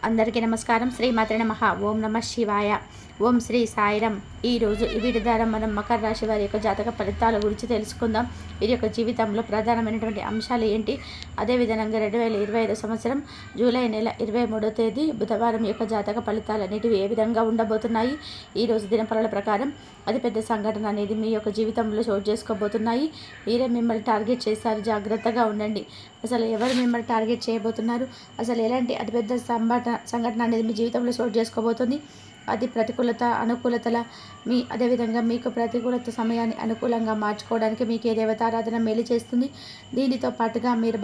అందరికీ నమస్కారం. శ్రీమాత్రే నమః. ఓం నమః శివాయ. ఓం శ్రీ సాయిరం. ఈరోజు ఈ వీడియో ద్వారా మనం మకర రాశి వారి యొక్క జాతక ఫలితాల గురించి తెలుసుకుందాం. వీరి యొక్క జీవితంలో ప్రధానమైనటువంటి అంశాలు ఏంటి, అదేవిధంగా 2025 సంవత్సరం జూలై నెల 23వ తేదీ బుధవారం యొక్క జాతక ఫలితాలు అనేటివి ఏ విధంగా ఉండబోతున్నాయి. ఈరోజు దినఫలాల ప్రకారం అతిపెద్ద సంఘటన అనేది మీ యొక్క జీవితంలో చోటు చేసుకోబోతున్నాయి. మీరే మిమ్మల్ని టార్గెట్ చేశారు, జాగ్రత్తగా ఉండండి. అసలు ఎవరు మిమ్మల్ని టార్గెట్ చేయబోతున్నారు, అసలు ఎలాంటి అతిపెద్ద సంఘటన అనేది మీ జీవితంలో చోటు చేసుకోబోతుంది, అది ప్రతికూలత అనుకూలతల అదేవిధంగా మీకు ప్రతికూలత సమయాన్ని అనుకూలంగా మార్చుకోవడానికి మీకు ఏ దేవతారాధన మేలు చేస్తుంది, దీనితో పాటుగా మీరు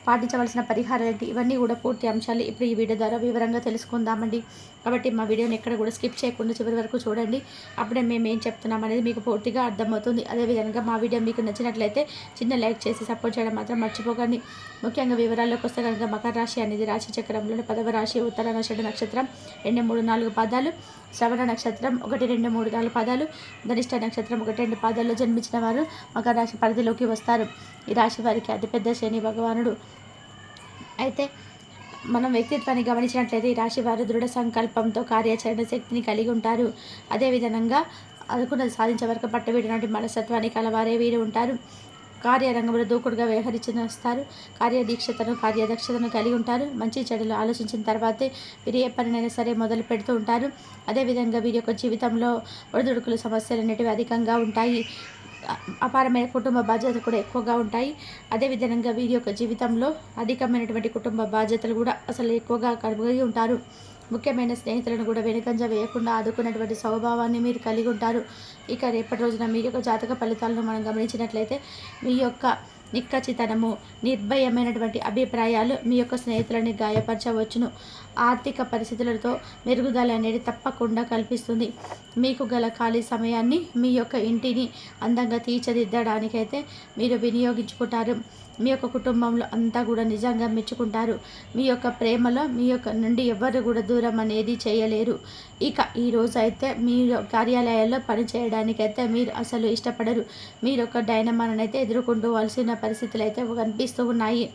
పాటించవలసిన పరిహారాలు ఏంటి, ఇవన్నీ కూడా పూర్తి అంశాలు ఇప్పుడు ఈ వీడియో ద్వారా వివరంగా తెలుసుకుందామండి. కాబట్టి మా వీడియోని ఎక్కడ కూడా స్కిప్ చేయకుండా చివరి వరకు చూడండి. అప్పుడే మేము ఏం చెప్తున్నాం అనేది మీకు పూర్తిగా అర్థమవుతుంది. అదేవిధంగా మా వీడియో మీకు నచ్చినట్లయితే చిన్న లైక్ చేసి సపోర్ట్ చేయడం మాత్రం మర్చిపోకండి. ముఖ్యంగా వివరాల్లోకి వస్తే కనుక మకర రాశి అనేది రాశి చక్రంలోని 10వ రాశి. ఉత్తరాషాఢ నక్షత్రం 2, 3, 4 పాదాలు, శ్రవణ నక్షత్రం 1, 2, 3, 4 పాదాలు, ధనిష్ట నక్షత్రం 1, 2 పాదాల్లో జన్మించిన వారు మకర రాశి పరిధిలోకి వస్తారు. ఈ రాశి వారికి అతిపెద్ద శని భగవానుడు. అయితే మనం వ్యక్తిత్వాన్ని గమనించినట్లయితే ఈ రాశి వారు దృఢ సంకల్పంతో కార్యాచరణ శక్తిని కలిగి ఉంటారు. అదేవిధంగా అనుకున్నది సాధించే వరకు పట్టుబడినటువంటి మనస్తత్వాన్ని కలవారే వీరు ఉంటారు. కార్యరంగంలో దూకుడుగా వ్యవహరించేస్తారు. కార్యదక్షతను కలిగి ఉంటారు. మంచి చెడులు ఆలోచించిన తర్వాతే వీరు ఏ పనినైనా సరే మొదలు పెడుతూ ఉంటారు. అదేవిధంగా వీరి యొక్క జీవితంలో ఒడిదుడుకుల సమస్యలు అనేటివి అధికంగా ఉంటాయి. అపారమైన కుటుంబ బాధ్యతలు కూడా ఎక్కువగా ఉంటాయి. అదేవిధంగా వీరి యొక్క జీవితంలో అధికమైనటువంటి కుటుంబ బాధ్యతలు కూడా అసలు ఎక్కువగా కలిగి ఉంటారు. ముఖ్యమైన స్నేహితులను కూడా వెనుకంజ వేయకుండా ఆదుకున్నటువంటి స్వభావాన్ని మీరు కలిగి ఉంటారు. ఇక రేపటి రోజున మీ యొక్క జాతక ఫలితాలను మనం గమనించినట్లయితే మీ యొక్క నిక్కచ్చితనము, నిర్భయమైనటువంటి అభిప్రాయాలు మీ యొక్క స్నేహితులని గాయపరచవచ్చును. ఆర్థిక పరిస్థితులతో మెరుగుదల అనేది తప్పకుండా కల్పిస్తుంది. మీకు గల ఖాళీ సమయాన్ని మీ యొక్క ఇంటిని అందంగా తీర్చిదిద్దడానికైతే మీరు వినియోగించుకుంటారు. మీ యొక్క కుటుంబంలో అంతా కూడా నిజంగా మెచ్చుకుంటారు. మీ యొక్క ప్రేమలో మీ యొక్క నుండి ఎవరు కూడా దూరం అనేది చేయలేరు. ఇక ఈరోజు అయితే మీరు కార్యాలయాల్లో పనిచేయడానికైతే మీరు అసలు ఇష్టపడరు. మీరు ఒక డైనమానైతే ఎదుర్కొంటూవలసిన పరిస్థితులు అయితే కనిపిస్తూ ఉన్నాయి.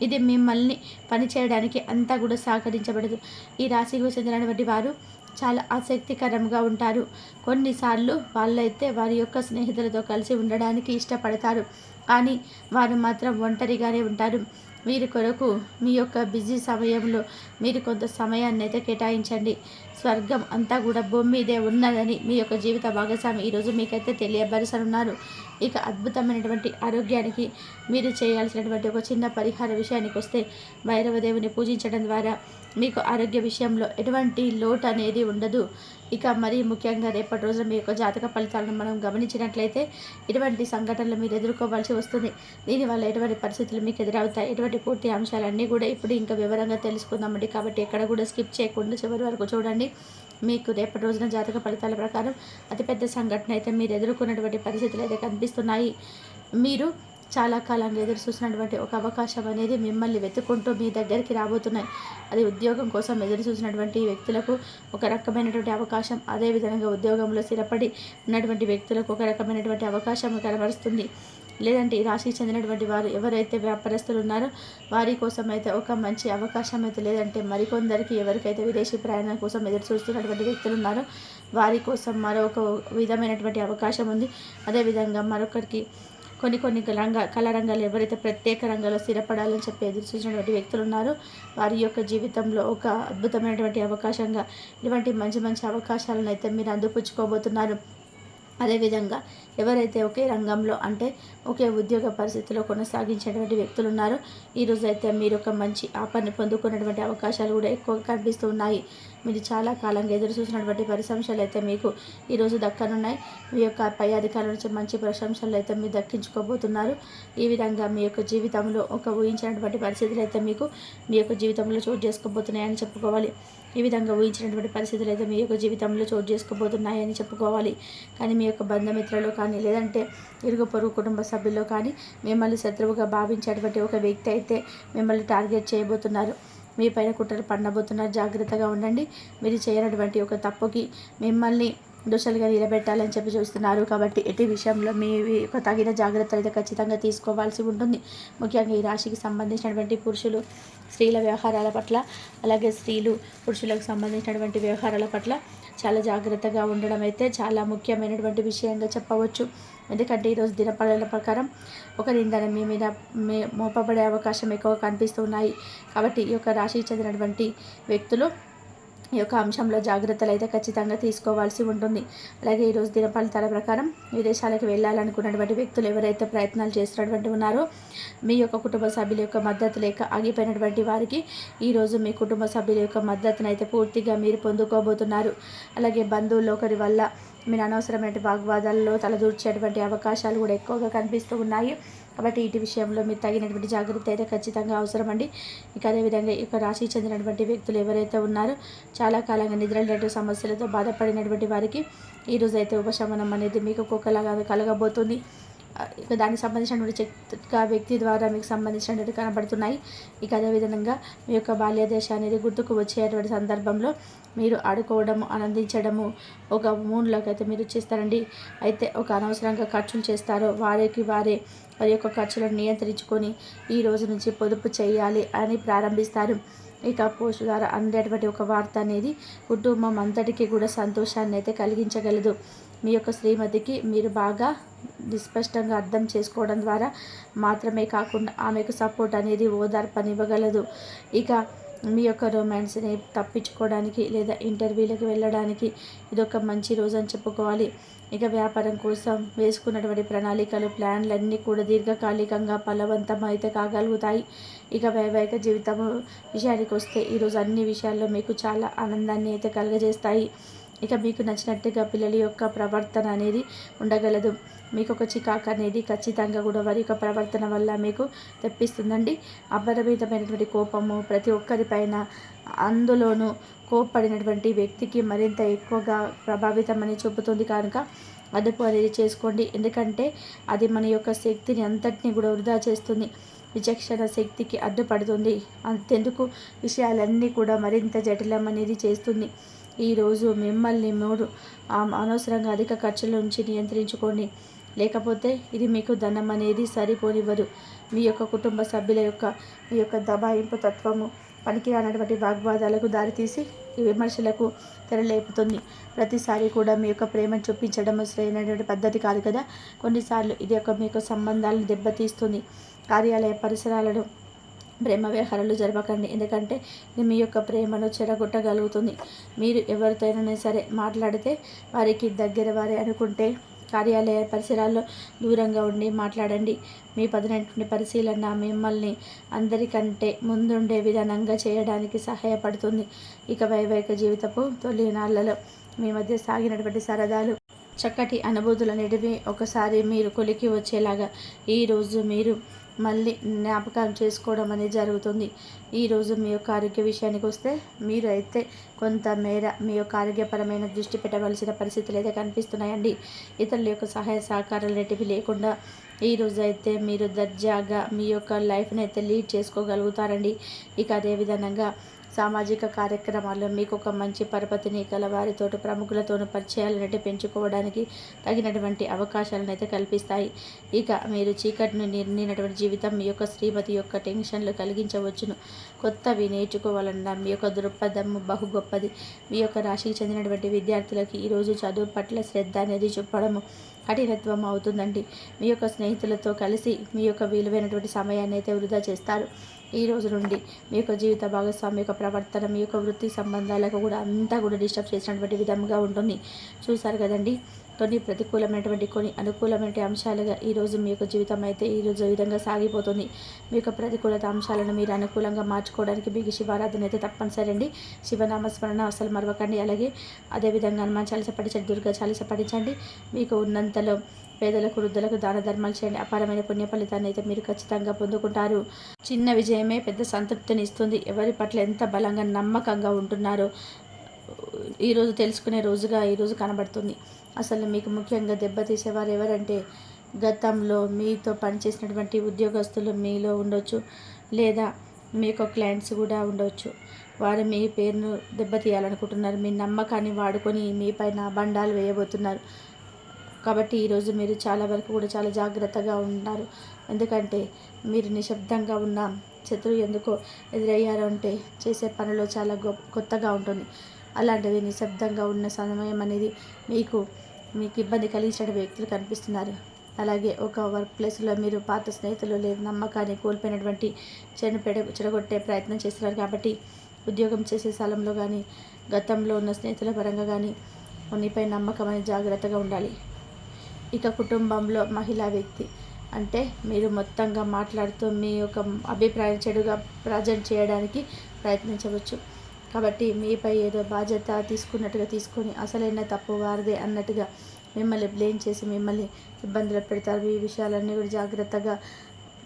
ఇది మిమ్మల్ని పనిచేయడానికి అంతా కూడా సహకరించబడదు. ఈ రాశికి చెందినటువంటి వారు చాలా ఆసక్తికరంగా ఉంటారు. కొన్నిసార్లు వాళ్ళైతే వారి యొక్క స్నేహితులతో కలిసి ఉండడానికి ఇష్టపడతారు, కానీ వారు మాత్రం ఒంటరిగానే ఉంటారు. వీరి కొరకు మీ యొక్క బిజీ సమయంలో మీరు కొంత సమయాన్ని అయితే కేటాయించండి. స్వర్గం అంతా కూడా భూమి మీదే ఉన్నదని మీ యొక్క జీవిత భాగస్వామి ఈరోజు మీకైతే తెలియబరచనున్నారు. ఇక అద్భుతమైనటువంటి ఆరోగ్యానికి మీరు చేయాల్సినటువంటి ఒక చిన్న పరిహార విషయానికి వస్తే భైరవదేవుని పూజించడం ద్వారా మీకు ఆరోగ్య విషయంలో ఎటువంటి లోటు అనేది ఉండదు. ఇక మరీ ముఖ్యంగా రేపటి రోజున మీ యొక్క జాతక ఫలితాలను మనం గమనించినట్లయితే ఇటువంటి సంఘటనలు మీరు ఎదుర్కోవాల్సి వస్తుంది. దీనివల్ల ఎటువంటి పరిస్థితులు మీకు ఎదురవుతాయి, ఎటువంటి పూర్తి అంశాలన్నీ కూడా ఇప్పుడు ఇంకా వివరంగా తెలుసుకుందామండి. కాబట్టి ఎక్కడ కూడా స్కిప్ చేయకుండా చివరి వరకు చూడండి. మీకు రేపటి రోజున జాతక ఫలితాల ప్రకారం అతిపెద్ద సంఘటన అయితే మీరు ఎదుర్కొన్నటువంటి పరిస్థితులు అయితే కనిపిస్తున్నాయి. మీరు చాలా కాలంగా ఎదురు చూసినటువంటి ఒక అవకాశం అనేది మిమ్మల్ని వెతుక్కుంటూ మీ దగ్గరికి రాబోతున్నాయి. అది ఉద్యోగం కోసం ఎదురు చూసినటువంటి వ్యక్తులకు ఒక రకమైనటువంటి అవకాశం, అదేవిధంగా ఉద్యోగంలో స్థిరపడి ఉన్నటువంటి వ్యక్తులకు ఒక రకమైనటువంటి అవకాశం కనబరుస్తుంది. లేదంటే ఈ రాశికి చెందినటువంటి వారు ఎవరైతే వ్యాపారస్తులు ఉన్నారో వారి కోసం అయితే ఒక మంచి అవకాశం అయితే, లేదంటే మరికొందరికి ఎవరికైతే విదేశీ ప్రయాణం కోసం ఎదురు చూస్తున్నటువంటి వ్యక్తులు ఉన్నారో వారి కోసం మరొక విధమైనటువంటి అవకాశం ఉంది. అదేవిధంగా మరొకరికి కొన్ని కళా రంగాలు ఎవరైతే ప్రత్యేక రంగంలో స్థిరపడాలని చెప్పి ఎదురు చూసినటువంటి వ్యక్తులు ఉన్నారో వారి యొక్క జీవితంలో ఒక అద్భుతమైనటువంటి అవకాశంగా ఇటువంటి మంచి అవకాశాలను అయితే మీరు అందిపుచ్చుకోబోతున్నారు. అదేవిధంగా ఎవరైతే ఒకే రంగంలో అంటే ఒకే ఉద్యోగ పరిస్థితిలో కొనసాగించేటువంటి వ్యక్తులు ఉన్నారో ఈరోజు అయితే మీరు ఒక మంచి ఆఫర్ని పొందుకున్నటువంటి అవకాశాలు కూడా ఎక్కువగా కనిపిస్తూ ఉన్నాయి. మీరు చాలా కాలంగా ఎదురు చూసినటువంటి ప్రశంసలు అయితే మీకు ఈరోజు దక్కనున్నాయి. మీ యొక్క పై అధికారుల నుంచి మంచి ప్రశంసలు అయితే మీరు దక్కించుకోబోతున్నారు. ఈ విధంగా మీ యొక్క జీవితంలో ఒక ఊహించినటువంటి పరిస్థితులు అయితే మీకు మీ యొక్క జీవితంలో చోటు చేసుకోబోతున్నాయని చెప్పుకోవాలి. ఈ విధంగా ఊహించినటువంటి పరిస్థితులు అయితే మీ యొక్క జీవితంలో చోటు చేసుకోబోతున్నాయని చెప్పుకోవాలి. కానీ మీ యొక్క బంధుమిత్రులు కానీ లేదంటే ఇరుగు పొరుగు కుటుంబ సభ్యుల్లో కానీ మిమ్మల్ని శత్రువుగా భావించేటువంటి ఒక వ్యక్తి అయితే మిమ్మల్ని టార్గెట్ చేయబోతున్నారు. మీ పైన కుట్రలు పడబోతున్నారు. జాగ్రత్తగా ఉండండి. మీరు చేయనటువంటి ఒక తప్పుకి మిమ్మల్ని దోషాలుగా నిలబెట్టాలని చెప్పి చూస్తున్నారు. కాబట్టి ఎట్టి విషయంలో మీ యొక్క తగిన జాగ్రత్తలు అయితే ఖచ్చితంగా తీసుకోవాల్సి ఉంటుంది. ముఖ్యంగా ఈ రాశికి సంబంధించినటువంటి పురుషులు స్త్రీల వ్యవహారాల పట్ల, అలాగే స్త్రీలు పురుషులకు సంబంధించినటువంటి వ్యవహారాల పట్ల చాలా జాగ్రత్తగా ఉండడం అయితే చాలా ముఖ్యమైనటువంటి విషయంగా చెప్పవచ్చు. ఎందుకంటే ఈరోజు దినపడల ప్రకారం ఒక నిందన మీ మీద మోపబడే అవకాశం ఎక్కువ కనిపిస్తున్నాయి. కాబట్టి ఈ యొక్క రాశికి చెందినటువంటి వ్యక్తులు ఈ యొక్క అంశంలో జాగ్రత్తలు అయితే ఖచ్చితంగా తీసుకోవాల్సి ఉంటుంది. అలాగే ఈరోజు దినఫలితాల ప్రకారం విదేశాలకు వెళ్ళాలనుకున్నటువంటి వ్యక్తులు ఎవరైతే ప్రయత్నాలు చేస్తున్నటువంటి ఉన్నారో మీ యొక్క కుటుంబ సభ్యుల యొక్క మద్దతు లేక ఆగిపోయినటువంటి వారికి ఈరోజు మీ కుటుంబ సభ్యుల యొక్క మద్దతును అయితే పూర్తిగా మీరు పొందుకోబోతున్నారు. అలాగే బంధువుల్లో ఒకరి వల్ల మీరు అనవసరమైన వాగ్వాదాల్లో తలదూర్చేటువంటి అవకాశాలు కూడా ఎక్కువగా కనిపిస్తూ ఉన్నాయి. కాబట్టి వీటి విషయంలో మీరు తగినటువంటి జాగ్రత్త అయితే ఖచ్చితంగా అవసరం అండి. ఇక అదేవిధంగా ఈ యొక్క రాశికి చెందినటువంటి వ్యక్తులు ఎవరైతే ఉన్నారో చాలా కాలంగా నిద్రలేని సమస్యలతో బాధపడినటువంటి వారికి ఈరోజు అయితే ఉపశమనం అనేది మీకు ఒక్కొక్కలాగా కలగబోతుంది. ఇక దానికి సంబంధించినటువంటి వ్యక్తి ద్వారా మీకు సంబంధించినటువంటి కనబడుతున్నాయి. ఇక అదేవిధంగా మీ యొక్క బాల్య దశ అనేది గుర్తుకు వచ్చేటువంటి సందర్భంలో మీరు ఆడుకోవడము, ఆనందించడము ఒక మూడ్లోకి అయితే మీరు చేస్తారండి. అయితే ఒక అనవసరంగా ఖర్చులు చేస్తారో వారికి వారి యొక్క ఖర్చులను నియంత్రించుకొని ఈ రోజు నుంచి పొదుపు చేయాలి అని ప్రారంభిస్తారు. ఇక పోస్ట్ ద్వారా అందేటువంటి ఒక వార్త అనేది కుటుంబం అంతటికీ కూడా సంతోషాన్ని అయితే కలిగించగలదు. మీ యొక్క శ్రీమతికి మీరు బాగా స్పష్టంగా అర్థం చేసుకోవడం ద్వారా మాత్రమే కాకుండా ఆమెకు సపోర్ట్ అనేది ఓదార్పనివ్వగలదు. ఇక మీ యొక్క రొమాన్స్ని తప్పించుకోవడానికి లేదా ఇంటర్వ్యూలకు వెళ్ళడానికి ఇదొక మంచి రోజు అని చెప్పుకోవాలి. ఇక వ్యాపారం కోసం వేసుకున్నటువంటి ప్రణాళికలు, ప్లాన్లన్నీ కూడా దీర్ఘకాలికంగా ఫలవంతం అయితే కాగలుగుతాయి. ఇక వైవాహిక జీవితం విషయానికి వస్తే ఈరోజు అన్ని విషయాల్లో మీకు చాలా ఆనందాన్ని అయితే కలుగజేస్తాయి. ఇక మీకు నచ్చినట్టుగా పిల్లల యొక్క ప్రవర్తన అనేది ఉండగలదు. మీకు ఒక చికాకు అనేది ఖచ్చితంగా కూడా వారి యొక్క ప్రవర్తన వల్ల మీకు తెప్పిస్తుందండి. అపరిమితమైనటువంటి కోపము ప్రతి ఒక్కరిపైన, అందులోనూ కోప్పడినటువంటి వ్యక్తికి మరింత ఎక్కువగా ప్రభావితం అని చూపుతుంది. కనుక అదుపు అనేది చేసుకోండి. ఎందుకంటే అది మన యొక్క శక్తిని అంతటినీ కూడా వృధా చేస్తుంది. విచక్షణ శక్తికి అడ్డుపడుతుంది. అంతెందుకు విషయాలన్నీ కూడా మరింత జటిలం అనేది చేస్తుంది. ఈరోజు మిమ్మల్ని మీరు అనవసరంగా అధిక ఖర్చుల నుంచి నియంత్రించుకోండి. లేకపోతే ఇది మీకు ధనం అనేది సరిపోనివ్వదు. మీ యొక్క కుటుంబ సభ్యుల యొక్క మీ యొక్క దబాయింపు తత్వము పనికిరానటువంటి వాగ్వాదాలకు దారితీసి ఈ విమర్శలకు తెరలేపుతుంది. ప్రతిసారి కూడా మీ యొక్క ప్రేమను చూపించడం సరైనటువంటి పద్ధతి కాదు కదా. కొన్నిసార్లు ఇది మీ యొక్క సంబంధాలను దెబ్బతీస్తుంది. కార్యాలయ పరిసరాలను ప్రేమ వ్యవహారాలు జరపకండి. ఎందుకంటే ఇది మీ యొక్క ప్రేమను చెడగొట్టగలుగుతుంది. మీరు ఎవరితోనైనా సరే మాట్లాడితే వారికి దగ్గర వారే అనుకుంటే కార్యాలయ పరిసరాల్లో దూరంగా ఉండి మాట్లాడండి. మీ పదునైనటువంటి పరిశీలన మిమ్మల్ని అందరికంటే ముందుండే విధానంగా చేయడానికి సహాయపడుతుంది. ఇక వైవాహిక జీవితపు తొలి నాళ్లలో మీ మధ్య సాగినటువంటి సరదాలు, చక్కటి అనుభూతులనేటివి ఒకసారి మీరు కొలికి వచ్చేలాగా ఈరోజు మీరు మళ్ళీ జ్ఞాపకం చేసుకోవడం అనేది జరుగుతుంది. ఈరోజు మీ యొక్క ఆరోగ్య విషయానికి వస్తే మీరు అయితే కొంతమేర మీ యొక్క ఆరోగ్యపరమైన దృష్టి పెట్టవలసిన పరిస్థితులు అయితే కనిపిస్తున్నాయండి. ఇతరుల యొక్క సహాయ సహకారాలు అనేటివి లేకుండా ఈరోజు అయితే మీరు దర్జాగా మీ యొక్క లైఫ్ని అయితే లీడ్ చేసుకోగలుగుతారండి. ఇక అదేవిధంగా సామాజిక కార్యక్రమాల్లో మీకు ఒక మంచి పరపతిని కలవారితో ప్రముఖులతోనూ పరిచయాలనైతే పెంచుకోవడానికి తగినటువంటి అవకాశాలను అయితే కల్పిస్తాయి. ఇక మీరు చీకటిని నిండినటువంటి జీవితం మీ యొక్క శ్రీమతి యొక్క టెన్షన్లు కలిగించవచ్చును. కొత్తవి నేర్చుకోవాలన్న మీ యొక్క దృక్పథము బహు గొప్పది. మీ యొక్క రాశికి చెందినటువంటి విద్యార్థులకి ఈరోజు చదువు పట్ల శ్రద్ధ అనేది చూపడము కఠినత్వం అవుతుందండి. మీ యొక్క స్నేహితులతో కలిసి మీ యొక్క విలువైనటువంటి సమయాన్ని అయితే వృధా చేస్తారు. ఈ రోజు నుండి మీ యొక్క జీవిత భాగస్వామి యొక్క ప్రవర్తన మీ యొక్క వృత్తి సంబంధాలకు కూడా అంతా కూడా డిస్టర్బ్ చేసినటువంటి విధంగా ఉంటుంది. చూసారు కదండి, కొన్ని ప్రతికూలమైనటువంటి కొన్ని అనుకూలమైన అంశాలుగా ఈరోజు మీ యొక్క జీవితం అయితే ఈరోజు ఈ విధంగా సాగిపోతుంది. మీ యొక్క ప్రతికూలత అంశాలను మీరు అనుకూలంగా మార్చుకోవడానికి మీకు శివారాధన అయితే తప్పనిసరి అండి. శివనామస్మరణ అసలు మరవకండి. అలాగే అదేవిధంగా హనుమాన్ చాలీస పఠించండి, దుర్గా చాలీస పఠించండి. మీకు ఉన్నంతలో పేదలకు, వృద్ధులకు దాన ధర్మాలు చేయండి. అపారమైన పుణ్య ఫలితాన్ని అయితే మీరు ఖచ్చితంగా పొందుకుంటారు. చిన్న విజయమే పెద్ద సంతృప్తిని ఇస్తుంది. ఎవరి పట్ల ఎంత బలంగా నమ్మకంగా ఉంటున్నారో ఈరోజు తెలుసుకునే రోజుగా ఈరోజు కనబడుతుంది. అసలు మీకు ముఖ్యంగా దెబ్బతీసేవారు ఎవరంటే గతంలో మీతో పనిచేసినటువంటి ఉద్యోగస్తులు మీలో ఉండొచ్చు, లేదా మీ యొక్క క్లయింట్స్ కూడా ఉండవచ్చు. వారు మీ పేరును దెబ్బతీయాలనుకుంటున్నారు. మీ నమ్మకాన్ని వాడుకొని మీపైన బండాలు వేయబోతున్నారు. కాబట్టి ఈరోజు మీరు చాలా వరకు కూడా చాలా జాగ్రత్తగా ఉన్నారు. ఎందుకంటే మీరు నిశ్శబ్దంగా ఉన్న శత్రువు ఎందుకో ఎదురయ్యారు అంటే చేసే పనిలో చాలా కొత్తగా ఉంటుంది. అలాంటిది నిశ్శబ్దంగా ఉన్న సమయం అనేది మీకు ఇబ్బంది కలిగించిన వ్యక్తులు కనిపిస్తున్నారు. అలాగే ఒక వర్క్ ప్లేస్లో మీరు పాత స్నేహితులు లేదా నమ్మకాన్ని కోల్పోయినటువంటి చెడగొట్టే ప్రయత్నం చేస్తున్నారు. కాబట్టి ఉద్యోగం చేసే స్థలంలో కానీ గతంలో ఉన్న స్నేహితుల పరంగా కానీ నీపై నమ్మకం అనేది జాగ్రత్తగా ఉండాలి. ఇక కుటుంబంలో మహిళా వ్యక్తి అంటే మీరు మొత్తంగా మాట్లాడుతూ మీ యొక్క అభిప్రాయం చెడుగా ప్రజెంట్ చేయడానికి ప్రయత్నించవచ్చు. కాబట్టి మీపై ఏదో బాధ్యత తీసుకున్నట్టుగా తీసుకొని అసలైన తప్పు వారిదే అన్నట్టుగా మిమ్మల్ని బ్లేమ్ చేసి మిమ్మల్ని ఇబ్బందులు పెడతారు. ఈ విషయాలన్నీ కూడా జాగ్రత్తగా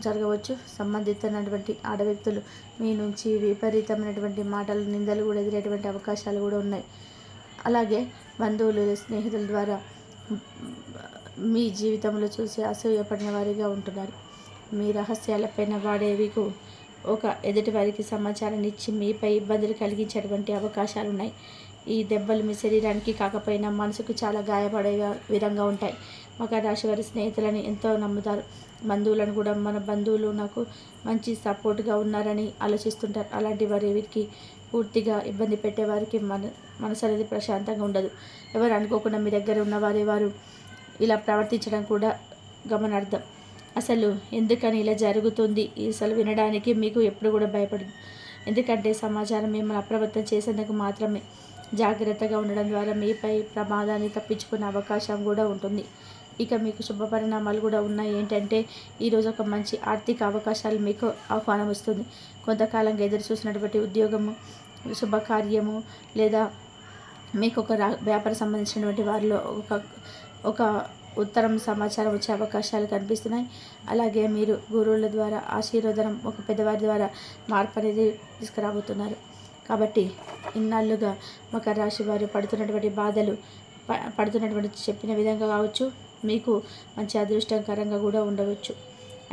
జరగవచ్చు. సంబంధితమైనటువంటి ఆడ వ్యక్తులు మీ నుంచి విపరీతమైనటువంటి మాటలు నిందలు కూడా ఎదురేటువంటి అవకాశాలు కూడా ఉన్నాయి. అలాగే బంధువులు స్నేహితుల ద్వారా మీ జీవితంలో చూసి అసూయపడిన వారిగా ఉంటున్నారు. మీ రహస్యాలపైన వాడేవికు ఒక ఎదుటి వారికి సమాచారాన్ని ఇచ్చి మీపై ఇబ్బందులు కలిగించేటువంటి అవకాశాలు ఉన్నాయి. ఈ దెబ్బలు మీ శరీరానికి కాకపోయినా మనసుకు చాలా గాయపడే విధంగా ఉంటాయి. మకర రాశి వారి స్నేహితులని ఎంతో నమ్ముతారు. బంధువులను కూడా మన బంధువులు నాకు మంచి సపోర్ట్గా ఉన్నారని ఆలోచిస్తుంటారు. అలాంటి వీరికి పూర్తిగా ఇబ్బంది పెట్టేవారికి మనసు అనేది ప్రశాంతంగా ఉండదు. ఎవరు అనుకోకుండా మీ దగ్గర ఉన్న వారు ఇలా ప్రవర్తించడం కూడా గమనార్థం. అసలు ఎందుకని ఇలా జరుగుతుంది అసలు వినడానికి మీకు ఎప్పుడు కూడా భయపడదు. ఎందుకంటే సమాచారం మిమ్మల్ని అప్రమత్తం చేసేందుకు మాత్రమే. జాగ్రత్తగా ఉండడం ద్వారా మీపై ప్రమాదాన్ని తప్పించుకునే అవకాశం కూడా ఉంటుంది. ఇక మీకు శుభ పరిణామాలు కూడా ఉన్నాయి. ఏంటంటే ఈరోజు ఒక మంచి ఆర్థిక అవకాశాలు మీకు ఆహ్వానం వస్తుంది. కొంతకాలంగా ఎదురు చూసినటువంటి ఉద్యోగము, శుభకార్యము లేదా మీకు ఒక వ్యాపార సంబంధించినటువంటి వారిలో ఒక ఉత్తరం సమాచారం వచ్చే అవకాశాలు కనిపిస్తున్నాయి. అలాగే మీరు గురువుల ద్వారా ఆశీర్వాదం, ఒక పెద్దవారి ద్వారా మార్పు అనేది తీసుకురాబోతున్నారు. కాబట్టి ఇన్నాళ్ళుగా మకర రాశి వారు పడుతున్నటువంటి బాధలు పడుతున్నటువంటి చెప్పిన విధంగా కావచ్చు, మీకు మంచి అదృష్టకరంగా కూడా ఉండవచ్చు.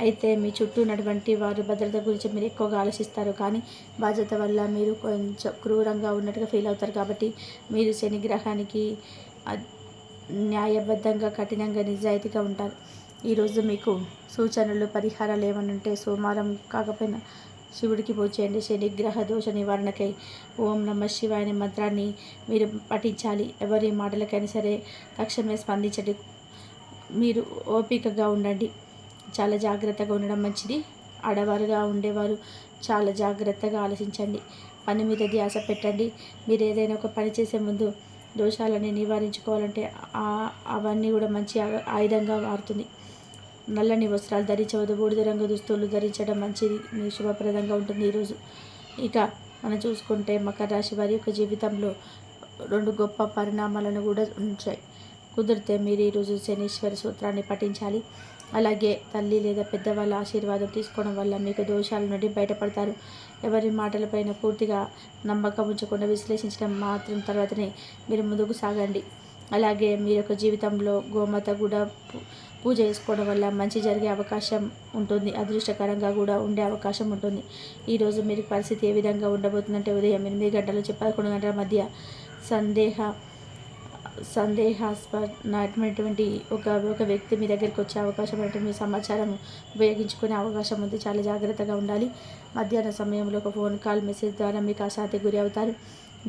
అయితే మీ చుట్టూ ఉన్నటువంటి వారి భద్రత గురించి మీరు ఎక్కువగా ఆలోచిస్తారు. కానీ బాధ్యత వల్ల మీరు కొంచెం క్రూరంగా ఉన్నట్టుగా ఫీల్ అవుతారు. కాబట్టి మీరు శని గ్రహానికి న్యాయబద్ధంగా, కఠినంగా, నిజాయితీగా ఉంటారు. ఈరోజు మీకు సూచనలు, పరిహారాలు ఏమని ఉంటే సోమవారం కాకపోయినా శివుడికి పూజ చేయండి. శనిగ్రహ దోష నివారణకై ఓం నమ శివాయ అనే మంత్రాన్ని మీరు పఠించాలి. ఎవరి మాటలకైనా సరే తక్షణమే స్పందించండి. మీరు ఓపికగా ఉండండి. చాలా జాగ్రత్తగా ఉండడం మంచిది. ఆడవారుగా ఉండేవారు చాలా జాగ్రత్తగా ఆలోచించండి. పని మీద ధ్యాస పెట్టండి. మీరు ఏదైనా ఒక పని చేసే ముందు దోషాలని నివారించుకోవాలంటే అవన్నీ కూడా మంచి ఆయుధంగా మారుతుంది. నల్లని వస్త్రాలు ధరించవద్దు. బూడిద రంగు దుస్తులు ధరించడం మంచిది. మీ శుభప్రదంగా ఉంటుంది ఈరోజు. ఇక మనం చూసుకుంటే మకర రాశి వారి యొక్క జీవితంలో 2 గొప్ప పరిణామాలను కూడా ఉంచాయి. కుదిరితే మీరు ఈరోజు శనీశ్వర సూత్రాన్ని పఠించాలి. అలాగే తల్లి లేదా పెద్దవాళ్ళ ఆశీర్వాదం తీసుకోవడం వల్ల మీకు దోషాల నుండి బయటపడతారు. ఎవరి మాటలపైన పూర్తిగా నమ్మకం ఉంచకుండా విశ్లేషించడం మాత్రం తర్వాతనే మీరు ముందుకు సాగండి. అలాగే మీ యొక్క జీవితంలో గోమాత కూడా పూజ చేసుకోవడం వల్ల మంచి జరిగే అవకాశం ఉంటుంది. అదృష్టకరంగా కూడా ఉండే అవకాశం ఉంటుంది. ఈరోజు మీరు పరిస్థితి ఏ విధంగా ఉండబోతుందంటే ఉదయం 8 గంటల నుంచి 11 గంటల మధ్య సందేహాస్పదమైనటువంటి ఒక వ్యక్తి మీ దగ్గరికి వచ్చే అవకాశం అంటే మీ సమాచారం ఉపయోగించుకునే అవకాశం ఉంది. చాలా జాగ్రత్తగా ఉండాలి. మధ్యాహ్న సమయంలో ఒక ఫోన్ కాల్, మెసేజ్ ద్వారా మీకు అశాంతికి గురి అవుతారు.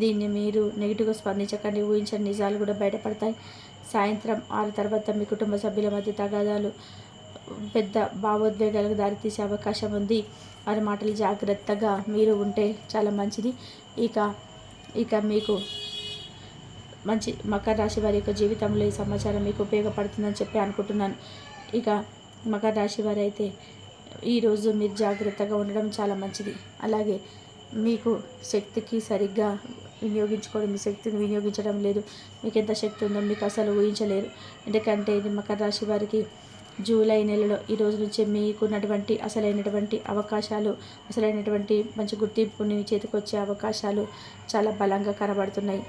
దీన్ని మీరు నెగిటివ్గా స్పందించకండి. ఊహించని నిజాలు కూడా బయటపడతాయి. సాయంత్రం 6 తర్వాత మీ కుటుంబ సభ్యుల మధ్య తగాదాలు పెద్ద భావోద్వేగాలకు దారితీసే అవకాశం ఉంది. వారి మాటలు జాగ్రత్తగా మీరు ఉంటే చాలా మంచిది. ఇక మీకు మంచి మకర రాశి వారి యొక్క జీవితంలో ఈ సమాచారం మీకు ఉపయోగపడుతుందని చెప్పి అనుకుంటున్నాను. ఇక మకర రాశి వారు అయితే ఈరోజు మీరు జాగ్రత్తగా ఉండడం చాలా మంచిది. అలాగే మీకు శక్తికి సరిగ్గా వినియోగించుకోవడం, మీ శక్తిని వినియోగించడం లేదు. మీకు ఎంత శక్తి ఉందో మీకు అసలు ఊహించలేరు. ఎందుకంటే ఇది మకర రాశి వారికి జూలై నెలలో ఈ రోజు నుంచి మీకున్నటువంటి అసలైనటువంటి అవకాశాలు, అసలైనటువంటి మంచి గుర్తింపుని చేతికొచ్చే అవకాశాలు చాలా బలంగా కనబడుతున్నాయి.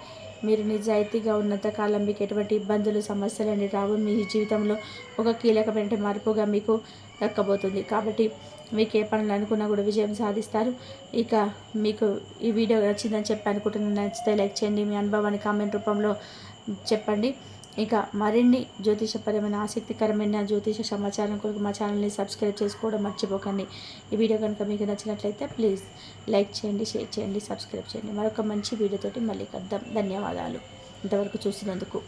మీరు నిజాయితీగా ఉన్నంతకాలం మీకు ఎటువంటి ఇబ్బందులు, సమస్యలు రావు. మీ జీవితంలో ఒక కీలకమైన మార్పుగా మీకు దక్కబోతుంది. కాబట్టి మీకు ఏ పనులు అనుకున్నా కూడా విజయం సాధిస్తారు. ఇక మీకు ఈ వీడియో నచ్చిందని చెప్పి అనుకుంటున్నాను. నచ్చితే లైక్ చేయండి, మీ అనుభవాన్ని కామెంట్ రూపంలో చెప్పండి. ఇక మరిన్ని జ్యోతిషపరమైన ఆసక్తికరమైన జ్యోతిష సమాచారం కొరకు మా ఛానల్ని సబ్స్క్రైబ్ చేసుకోవడం మర్చిపోకండి. ఈ వీడియో కనుక మీకు నచ్చినట్లయితే ప్లీజ్ లైక్ చేయండి, షేర్ చేయండి, సబ్స్క్రైబ్ చేయండి. మరొక మంచి వీడియోతోటి మళ్ళీ కలుద్దాం. ధన్యవాదాలు ఇంతవరకు చూసినందుకు.